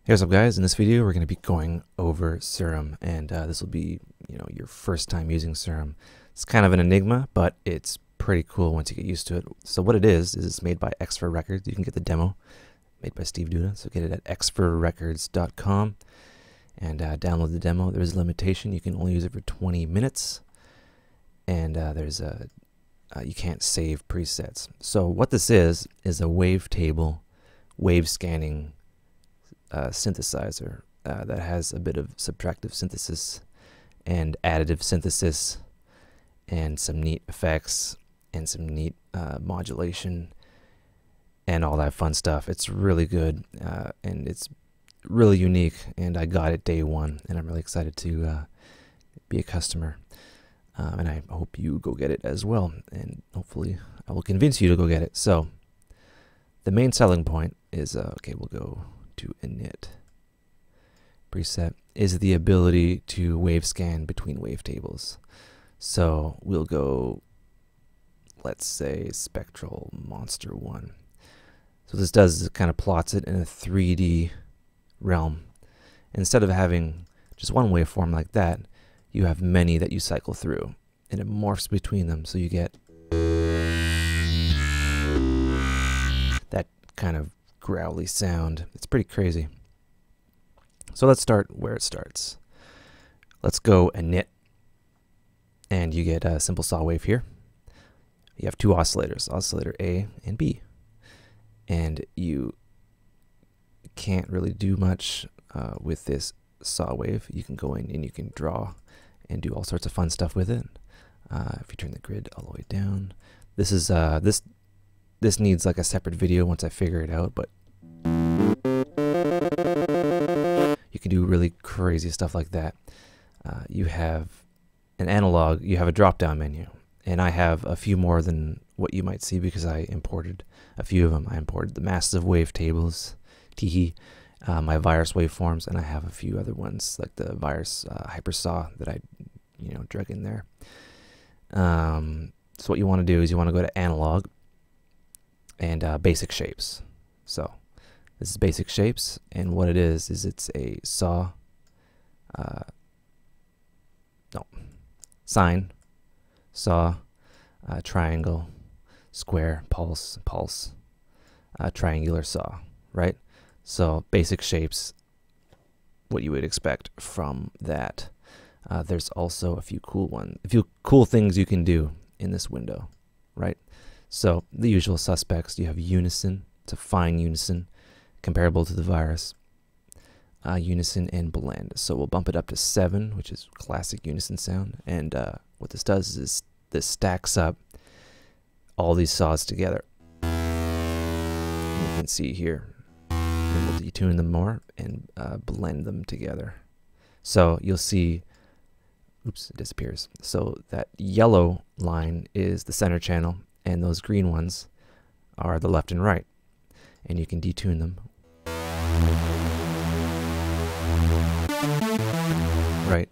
Hey, what's up guys? In this video we're going to be going over Serum, and this will be your first time using Serum. It's kind of an enigma, but it's pretty cool once you get used to it. So what it is it's made by Xfer Records. You can get the demo made by Steve Duda, so get it at xferrecords.com and download the demo. There's a limitation. You can only use it for 20 minutes, and there's a you can't save presets. So what this is a wavetable wave scanning synthesizer that has a bit of subtractive synthesis and additive synthesis and some neat effects and some neat modulation and all that fun stuff. It's really good and it's really unique, and I got it day one, and I'm really excited to be a customer, and I hope you go get it as well, and hopefully I will convince you to go get it. So the main selling point is okay, we'll go to init preset, is the ability to wave scan between wavetables. So we'll go, let's say, spectral monster 1. So what this does is it kind of plots it in a 3D realm. Instead of having just one waveform like that, you have many that you cycle through, and it morphs between them, so you get that kind of growly sound. It's pretty crazy. So let's start where it starts. Let's go init, and you get a simple saw wave here. You have two oscillators, oscillator A and B, and you can't really do much with this saw wave. You can go in and you can draw and do all sorts of fun stuff with it. If you turn the grid all the way down, this is this needs like a separate video once I figure it out, but you can do really crazy stuff like that. You have an analog, you have a drop-down menu, and I have a few more than what you might see because I imported a few of them. I imported the massive wavetables, teehee, my virus waveforms, and I have a few other ones like the virus hypersaw that I drug in there. So what you want to do is you want to go to analog and basic shapes. So this is basic shapes, and what it is it's a saw, sine, saw, triangle, square, pulse, triangular saw, right? So basic shapes, what you would expect from that. There's also a few cool things you can do in this window, right? So the usual suspects, you have unison, it's a fine unison, comparable to the virus, unison and blend. So we'll bump it up to 7, which is classic unison sound, and what this does is this stacks up all these saws together. And you can see here, and we'll detune them more and blend them together. So you'll see, oops, it disappears. So that yellow line is the center channel, and those green ones are the left and right, and you can detune them. Right,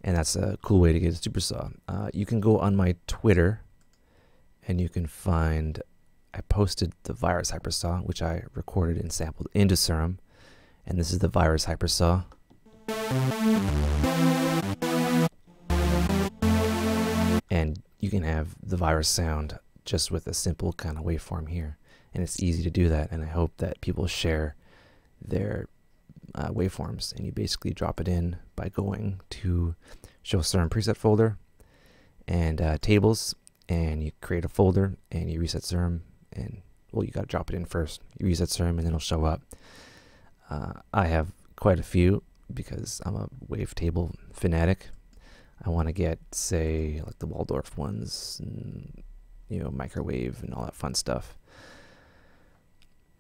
and that's a cool way to get a super saw. You can go on my Twitter, and you can find, I posted the virus hypersaw, which I recorded and sampled into Serum, and this is the virus hypersaw. And you can have the virus sound just with a simple kind of waveform here, and it's easy to do that, and I hope that people share their waveforms, and you basically drop it in by going to show Serum preset folder and tables, and you create a folder and you reset Serum, and well, you got to drop it in first. You reset Serum and then it'll show up. I have quite a few because I'm a wavetable fanatic. I want to get, say, like the Waldorf ones, and microwave and all that fun stuff.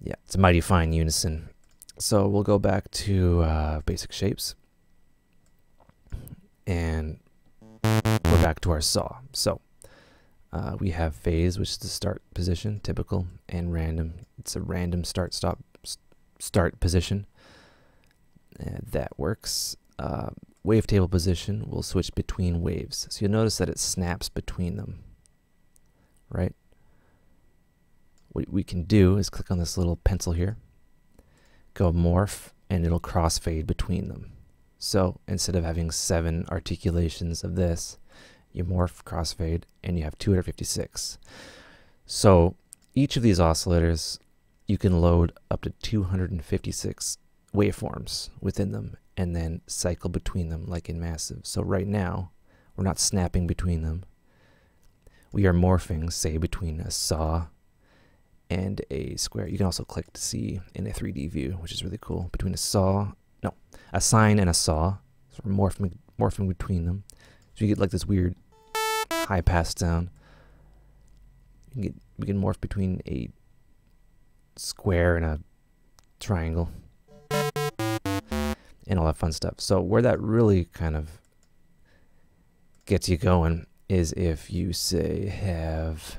Yeah, it's a mighty fine unison. So we'll go back to basic shapes, and we're back to our saw. So we have phase, which is the start position, typical, and random. It's a random start position. That works. Wavetable position will switch between waves. So you'll notice that it snaps between them, right? What we can do is click on this little pencil here, go morph, and it'll crossfade between them. So instead of having 7 articulations of this, you morph crossfade and you have 256. So each of these oscillators, you can load up to 256 waveforms within them and then cycle between them like in massive. So right now, we're not snapping between them. We are morphing, say, between a saw and a square. You can also click to see in a 3D view, which is really cool. Between a sine and a saw. So we're morphing between them. So you get like this weird high pass sound. We can morph between a square and a triangle and all that fun stuff. So where that really kind of gets you going is if you say have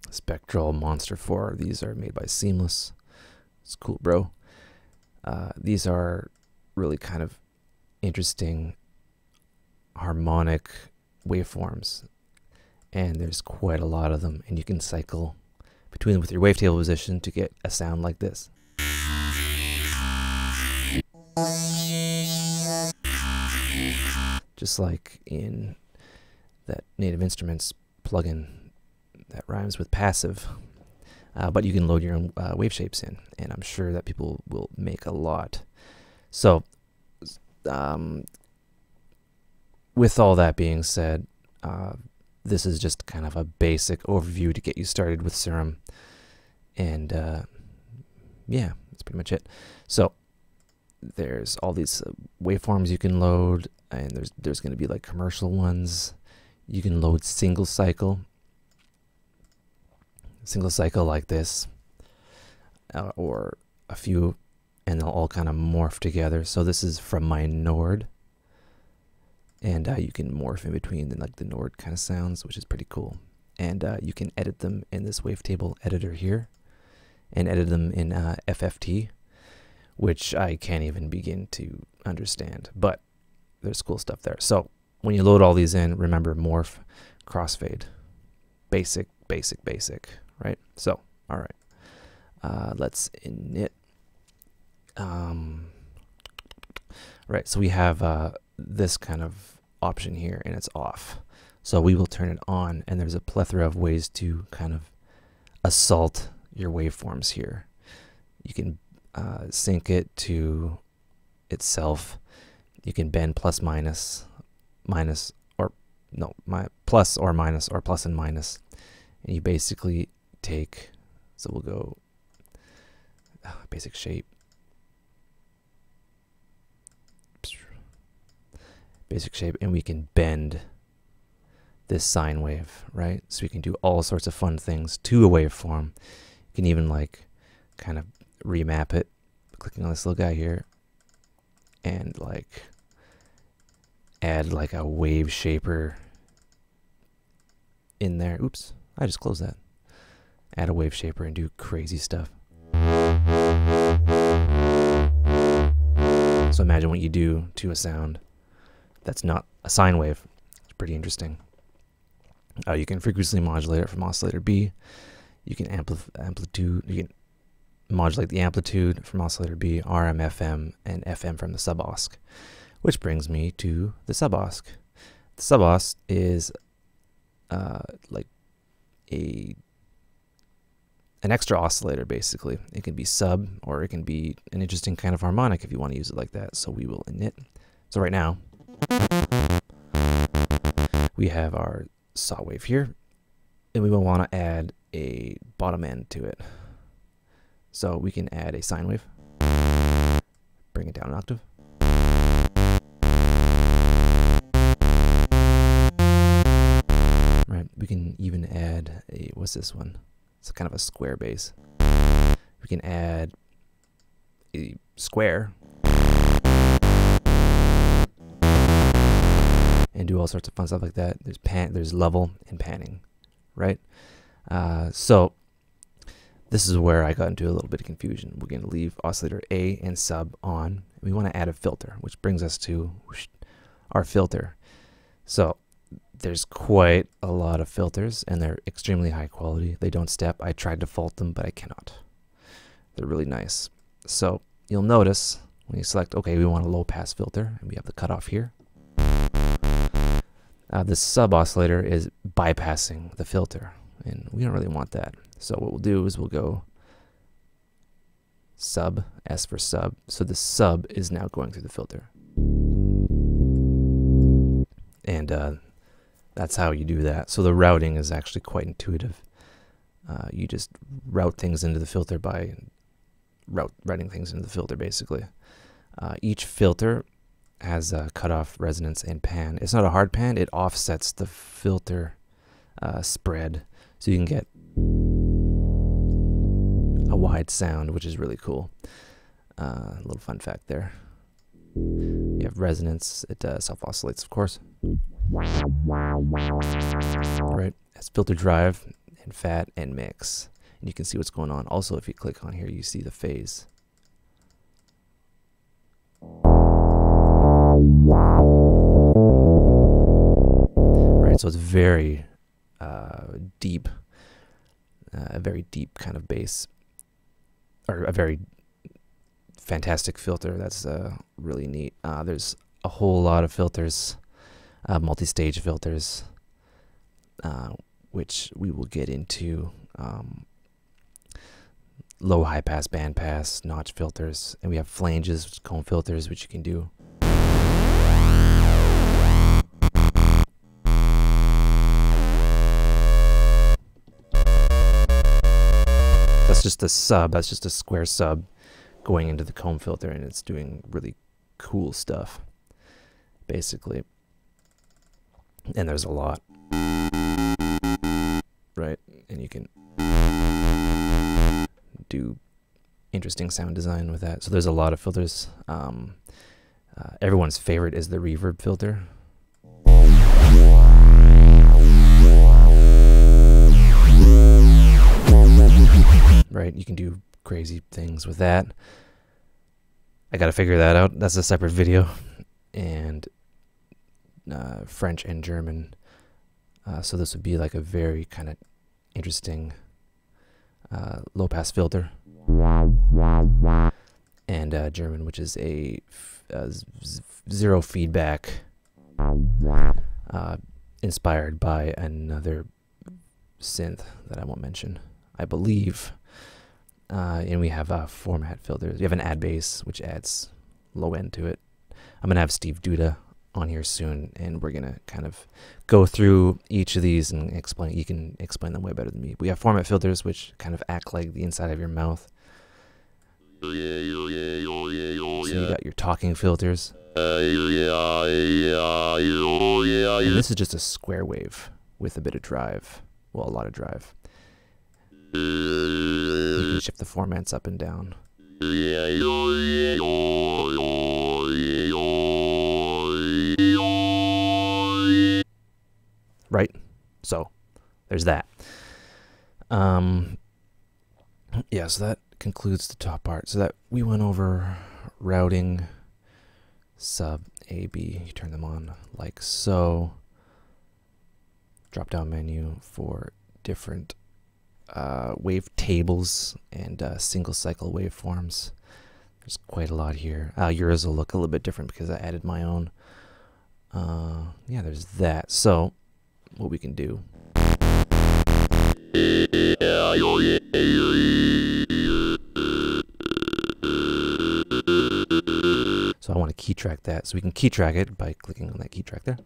Spectral Monster 4. These are made by Seamless. It's cool, bro. These are really kind of interesting harmonic waveforms, and there's quite a lot of them, and you can cycle between them with your wavetable position to get a sound like this. Just like in that Native Instruments plugin that rhymes with passive, but you can load your own wave shapes in, and I'm sure that people will make a lot. So with all that being said, this is just kind of a basic overview to get you started with Serum, and yeah, that's pretty much it. So there's all these waveforms you can load, and there's going to be like commercial ones. You can load single cycle like this, or a few, and they'll all kind of morph together. So this is from my Nord, and you can morph in between like the Nord kind of sounds, which is pretty cool. And you can edit them in this wavetable editor here, and edit them in FFT, which I can't even begin to understand, but there's cool stuff there. So when you load all these in, remember morph, crossfade, basic, right? So, all right, let's init. Right, so we have this kind of option here, and it's off. So we will turn it on, and there's a plethora of ways to kind of assault your waveforms here. You can sync it to itself. You can bend plus minus, or plus or minus, or plus and minus. And you basically take, so we'll go basic shape, and we can bend this sine wave, right? So we can do all sorts of fun things to a waveform. You can even like kind of remap it, clicking on this little guy here, and like add like a wave shaper in there. Oops, I just closed that. Add a wave shaper and do crazy stuff. So imagine what you do to a sound that's not a sine wave. It's pretty interesting. You can frequency modulate it from oscillator B. You can amplitude. You can modulate the amplitude from oscillator B, RM, FM, and FM from the sub-osc. Which brings me to the sub-osc. The sub-osc is like an extra oscillator, basically. It can be sub, or it can be an interesting kind of harmonic if you want to use it like that. So we will init. So right now, we have our saw wave here, and we will want to add a bottom end to it. So we can add a sine wave, bring it down an octave. Right, we can even add a, what's this one? It's kind of a square bass. We can add a square and do all sorts of fun stuff like that. There's level and panning, right? So this is where I got into a little bit of confusion. We're going to leave oscillator A and sub on. We want to add a filter, which brings us to our filter. So there's quite a lot of filters, and they're extremely high quality. They don't step. I tried to fault them, but I cannot. They're really nice. So you'll notice when you select, okay, we want a low pass filter, and we have the cutoff here. The sub oscillator is bypassing the filter, and we don't really want that. So what we'll do is we'll go sub, S for sub. So the sub is now going through the filter. And that's how you do that. So the routing is actually quite intuitive. You just route things into the filter by routing things into the filter, basically. Each filter has a cutoff, resonance, and pan. It's not a hard pan. It offsets the filter spread, so you can get a wide sound, which is really cool. A little fun fact there. You have resonance. It self-oscillates, of course. Right. It's filter drive and fat and mix. And you can see what's going on. Also, if you click on here, you see the phase. Right, so it's very deep, a very deep kind of bass, or a very fantastic filter. That's really neat. There's a whole lot of filters, multi-stage filters, which we will get into. Low, high pass, band pass, notch filters, and we have flanges, cone filters, which you can do. That's just a sub, that's just a square sub going into the comb filter, and it's doing really cool stuff, basically. And there's a lot, right? And you can do interesting sound design with that. So there's a lot of filters. Everyone's favorite is the reverb filter. Right, you can do crazy things with that. I gotta figure that out. That's a separate video. And French and German. So this would be like a very kind of interesting low pass filter. And German, which is a zero feedback, inspired by another synth that I won't mention, I believe. And we have format filters. We have an add bass, which adds low end to it. I'm gonna have Steve Duda on here soon, and we're gonna kind of go through each of these and explain. You can explain them way better than me. We have format filters, which kind of act like the inside of your mouth. So you got your talking filters. And this is just a square wave with a bit of drive. Well, a lot of drive. You can shift the formats up and down. Right? So, there's that. Yeah, so that concludes the top part. So that we went over routing, sub, A, B. You turn them on like so. Drop down menu for different wave tables and single cycle waveforms. There's quite a lot here. Yours will look a little bit different because I added my own. Yeah, there's that. So what we can do. So I want to key track that. So we can key track it by clicking on that key track there.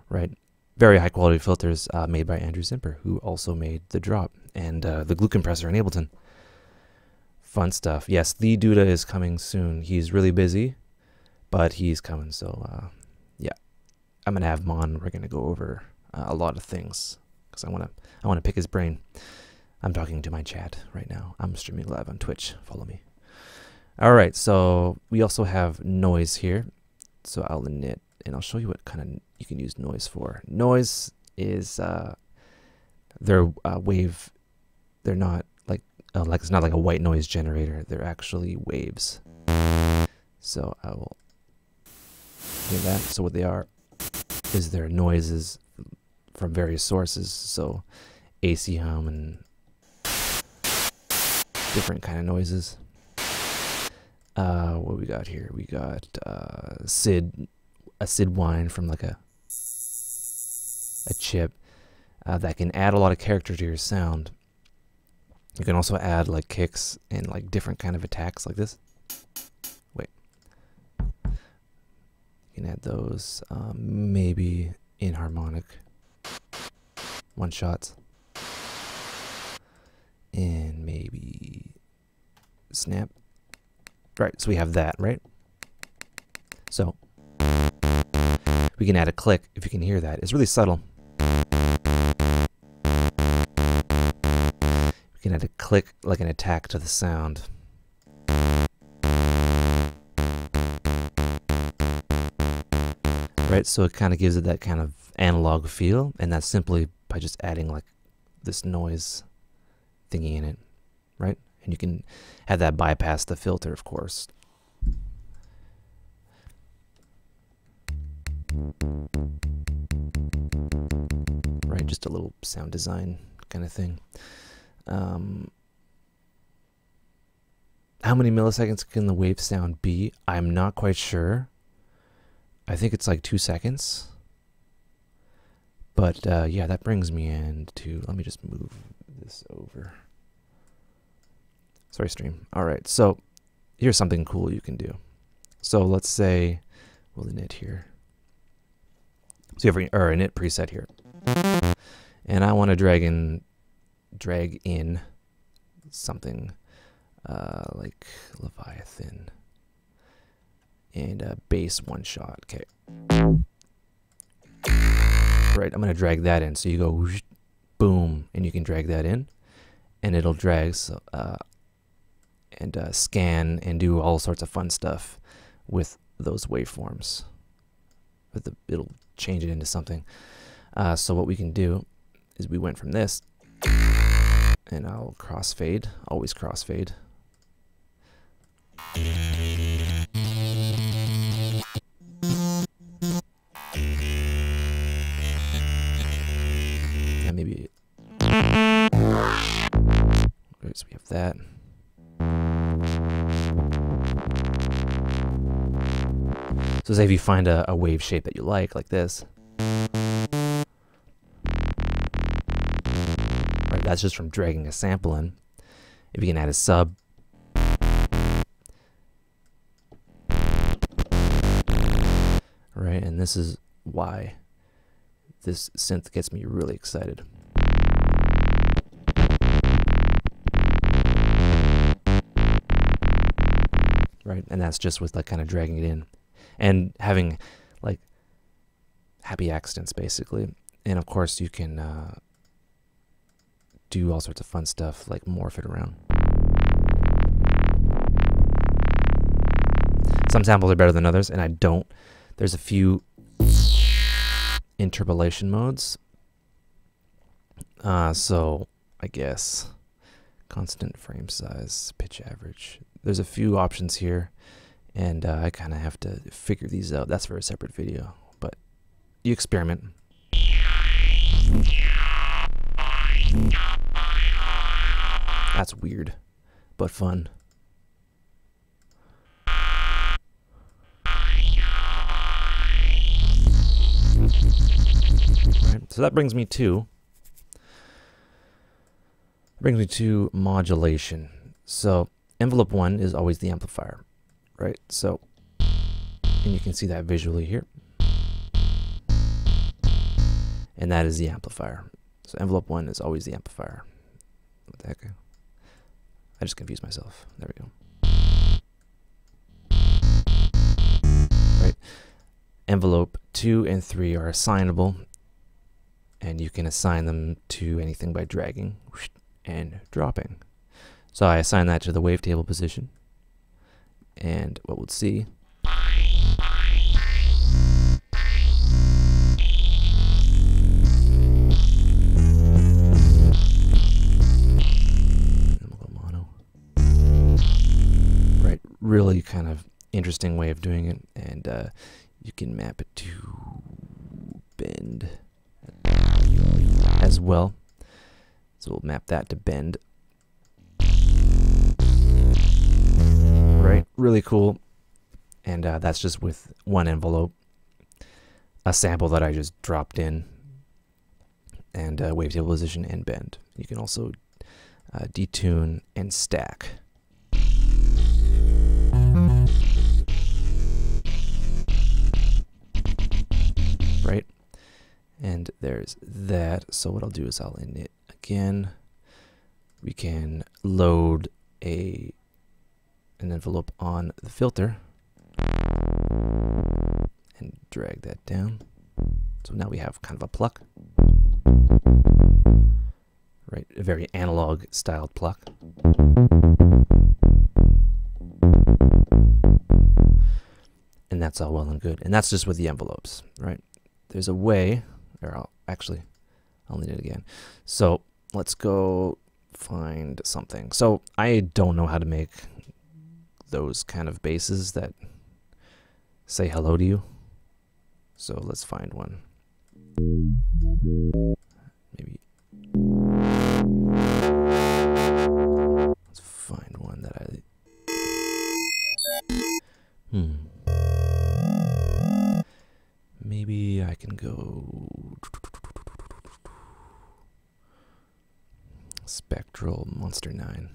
Right. Very high quality filters made by Andrew Zimper, who also made the drop and the glue compressor in Ableton. Fun stuff. Yes, the Duda is coming soon. He's really busy, but he's coming. So yeah, I'm gonna have him on. We're gonna go over a lot of things because I wanna pick his brain. I'm talking to my chat right now. I'm streaming live on Twitch. Follow me. All right. So we also have noise here. So I'll init. And I'll show you what kind of you can use noise for. Noise is they're wave. They're not like it's not like a white noise generator. They're actually waves. So I will do that. So what they are is their noises from various sources. So AC hum and different kind of noises. What we got here? We got a SID whine from like a chip that can add a lot of character to your sound. You can also add like kicks and like different kind of attacks like this. Wait. You can add those maybe in harmonic one shots. And maybe snap. Right, so we have that, right? So we can add a click, if you can hear that. It's really subtle. We can add a click like an attack to the sound. Right, so it kind of gives it that kind of analog feel, and that's simply by just adding like this noise thingy in it, right? And you can have that bypass the filter, of course. Right, just a little sound design kind of thing. How many milliseconds can the wave sound be? I'm not quite sure. I think it's like 2 seconds. But yeah, that brings me into, let me just move this over. Sorry, stream. All right, so here's something cool you can do. So let's say we'll init here. So you have a init preset here, and I want to drag in something like Leviathan and bass one shot. Okay. Right, I'm going to drag that in. So you go whoosh, boom, and you can drag that in, and it'll drag and scan and do all sorts of fun stuff with those waveforms. It'll change it into something. So what we can do is we went from this, and I'll crossfade, always crossfade. And maybe, okay, so we have that. So say if you find a wave shape that you like this. Right, that's just from dragging a sample in. If you can add a sub. Right, and this is why this synth gets me really excited. Right, and that's just with like kind of dragging it in and having like happy accidents basically. And of course you can do all sorts of fun stuff like morph it around. Some samples are better than others, and there's a few interpolation modes. So I guess constant frame size, pitch average. There's a few options here, and I kind of have to figure these out. That's for a separate video, but you experiment. That's weird, but fun. Right, so that brings me to modulation. So envelope 1 is always the amplifier, right? So, and you can see that visually here. And that is the amplifier. So envelope 1 is always the amplifier. What the heck? I just confused myself. There we go. Right. Envelope 2 and 3 are assignable, and you can assign them to anything by dragging and dropping. So I assign that to the wavetable position, and what we'll see right, really kind of interesting way of doing it, and you can map it to bend as well. So we'll map that to bend. right? Really cool. And that's just with one envelope, a sample that I just dropped in, and wavetable position and bend. You can also detune and stack. Right? And there's that. So what I'll do is I'll init again. We can load an envelope on the filter and drag that down. So now we have kind of a pluck. Right, a very analog styled pluck. And that's all well and good. And that's just with the envelopes, right? There's a way, or I'll need it again. So let's go find something. So I don't know how to make those kind of basses that say hello to you. So let's find one. Maybe. Let's find one that I... Maybe I can go... Spectral Monster 9.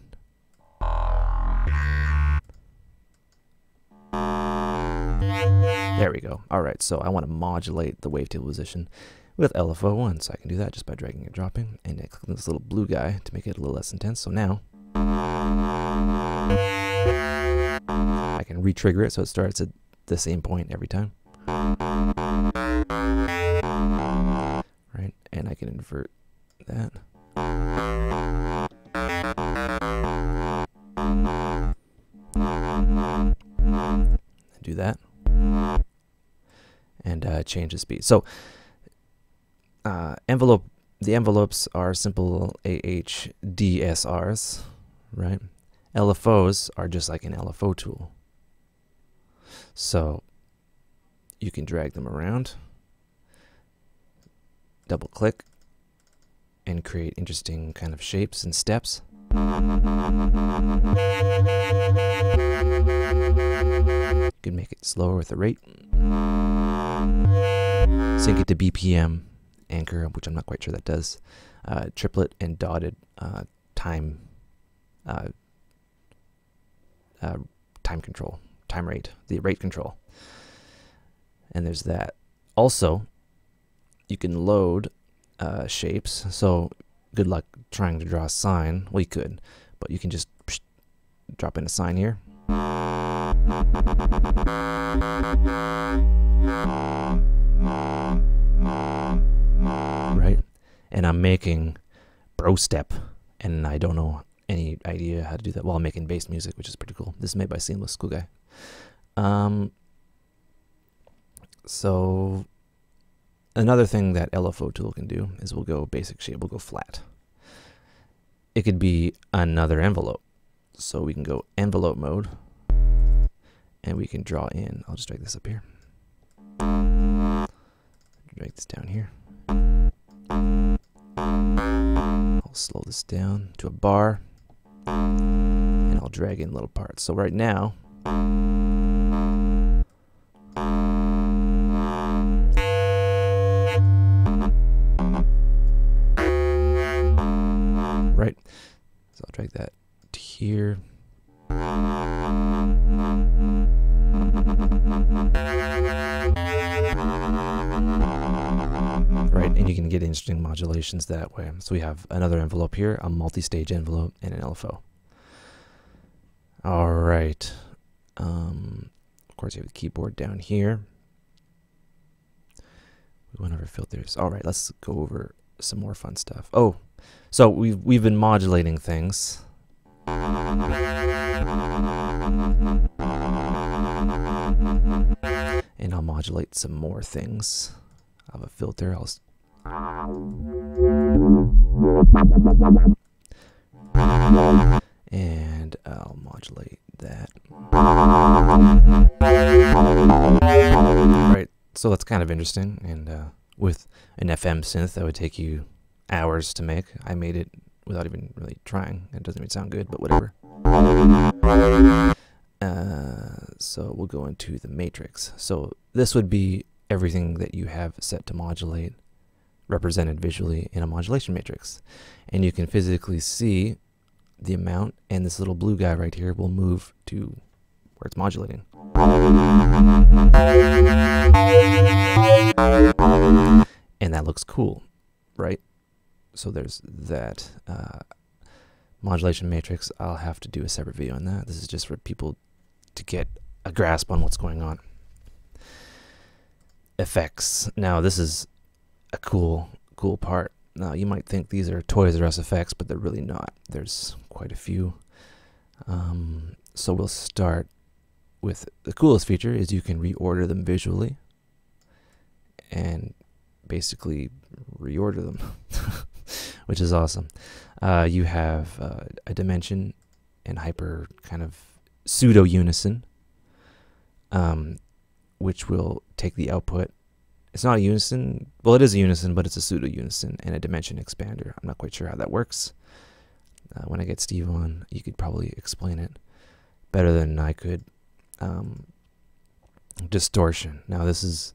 There we go. Alright, so I want to modulate the wavetable position with LFO1. So I can do that just by dragging and dropping. And I click on this little blue guy to make it a little less intense. So now I can re-trigger it so it starts at the same point every time. Right? And I can invert that. Do that. And change the speed. So the envelopes are simple AHDSRs, right? LFOs are just like an LFO tool. So you can drag them around, double click, and create interesting kind of shapes and steps. You can make it slower with the rate. Sync it to BPM, anchor, which I'm not quite sure that does. Triplet and dotted time control, time rate, the rate control. And there's that. Also, you can load shapes. So good luck trying to draw a sine. Well, you could, but you can just drop in a sine here. Right? And I'm making bro step, and I don't know any idea how to do that while I'm making bass music, which is pretty cool. This is made by Seamless, cool guy. So another thing that LFO tool can do is we'll go basic shape, we'll go flat. It could be another envelope. So we can go envelope mode, and we can draw in. I'll just drag this up here. Drag this down here. I'll slow this down to a bar, and I'll drag in little parts. So right now, right? So I'll drag that to here. Right, and you can get interesting modulations that way. So we have another envelope here, a multi-stage envelope, and an LFO. All right. Of course, you have the keyboard down here. We went over filters. All right, let's go over some more fun stuff. Oh, so we've been modulating things. And I'll modulate some more things. I have a filter. And I'll modulate that. Right, so that's kind of interesting. And with an FM synth, that would take you hours to make. I made it without even really trying. It doesn't even sound good, but whatever. So we'll go into the matrix. So this would be everything that you have set to modulate represented visually in a modulation matrix. And you can physically see the amount, and this little blue guy right here will move to where it's modulating. And that looks cool, right? So there's that modulation matrix. I'll have to do a separate video on that. This is just for people to get a grasp on what's going on. Effects. Now this is a cool part. Now you might think these are Toys R Us effects, but they're really not. There's quite a few. So we'll start with the coolest feature is you can reorder them visually and basically reorder them, which is awesome. You have a dimension and hyper kind of pseudo unison, which will take the output. It's not a unison. Well, it is a unison, but it's a pseudo unison and a dimension expander. I'm not quite sure how that works. When I get Steve on, you could probably explain it better than I could. Distortion. Now this is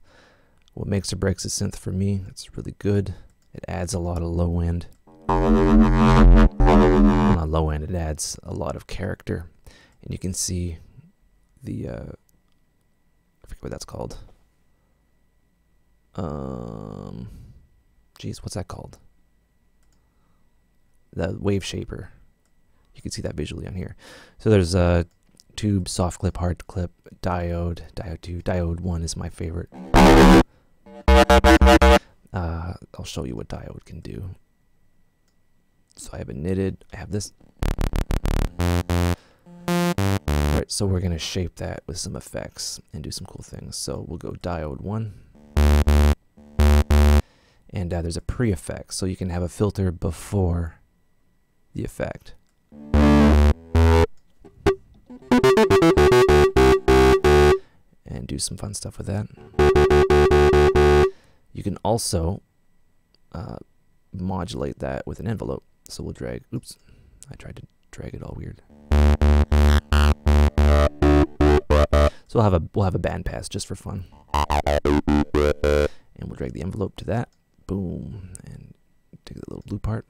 what makes or breaks a synth for me. It's really good. It adds a lot of low end. Well, not low end, it adds a lot of character. And you can see the, I forget what that's called. Geez, what's that called? The wave shaper. You can see that visually on here. So there's a tube, soft clip, hard clip, diode, diode 2, diode 1 is my favorite. I'll show you what diode can do. So I have it knitted, I have this. Alright, so we're gonna shape that with some effects and do some cool things. So we'll go diode 1. And there's a pre-effect, so you can have a filter before the effect. And do some fun stuff with that. You can also modulate that with an envelope. So we'll drag, oops, I tried to drag it all weird. So we'll have a bandpass just for fun. And we'll drag the envelope to that. Boom. And take the little blue part.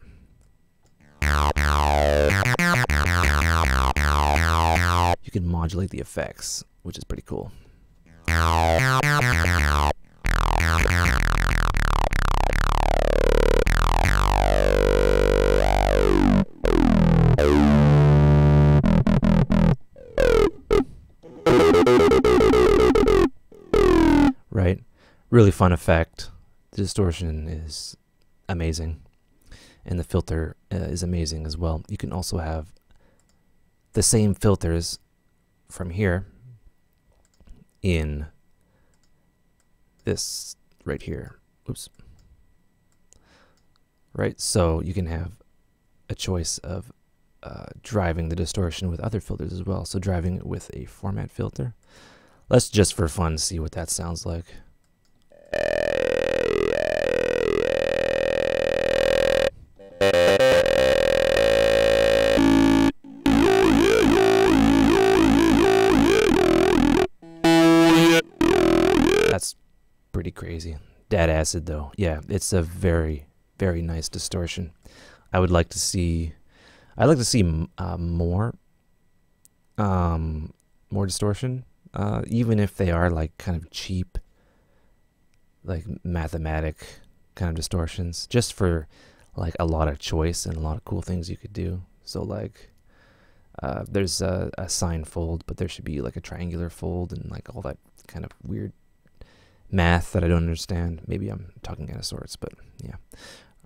You can modulate the effects, which is pretty cool. Right? Really fun effect. The distortion is amazing. And the filter is amazing as well. You can also have the same filters from here in this right here. Oops. Right, so you can have a choice of driving the distortion with other filters as well. So driving it with a format filter. Let's just for fun see what that sounds like. That's pretty crazy. Dad acid though. Yeah, it's a very, very nice distortion. I would like to see more distortion, even if they are like kind of cheap, like mathematic kind of distortions, just for like a lot of choice and a lot of cool things you could do. So like there's a sine fold, but there should be like a triangular fold and like all that kind of weird math that I don't understand. Maybe I'm talking out of sorts, but yeah.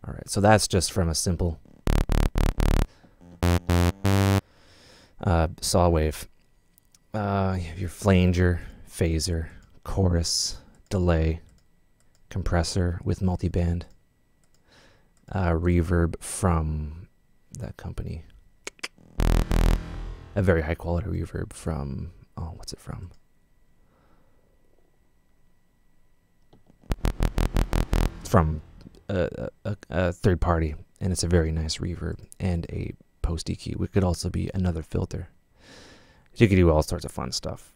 All right, so that's just from a simple saw wave. You have your flanger, phaser, chorus, delay, compressor with multiband, reverb from that company. A very high quality reverb from, oh, what's it from? It's from a third party, and it's a very nice reverb and a post EQ. It could also be another filter. You could do all sorts of fun stuff.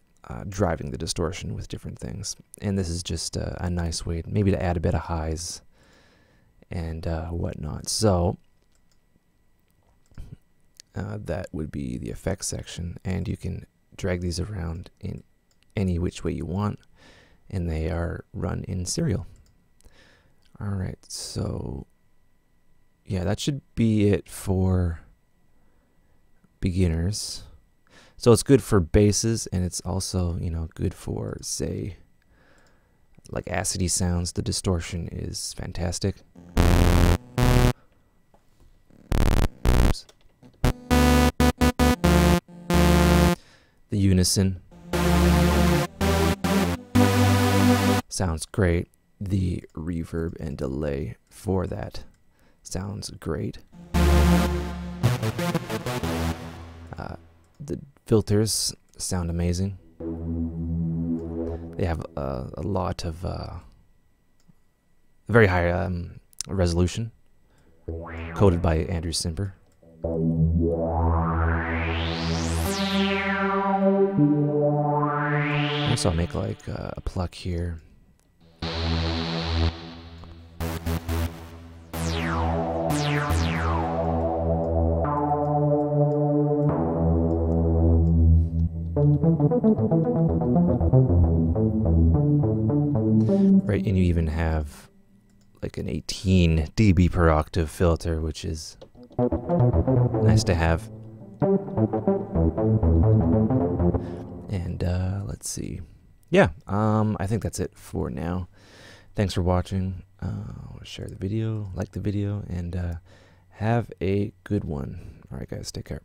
driving the distortion with different things. And this is just a nice way maybe to add a bit of highs and whatnot. So that would be the effects section, and you can drag these around in any which way you want, and they are run in serial. Alright, so yeah, that should be it for beginners. So it's good for basses, and it's also, you know, good for, say, like acidy sounds. The distortion is fantastic. Oops. The unison sounds great. The reverb and delay for that sounds great. The filters sound amazing. They have a lot of very high resolution, coded by Andrew Simper. So I'll make like a pluck here. Right, and you even have like an 18 dB per octave filter, which is nice to have. And let's see. Yeah, I think that's it for now. Thanks for watching. Share the video, like the video, and have a good one. All right, guys, take care.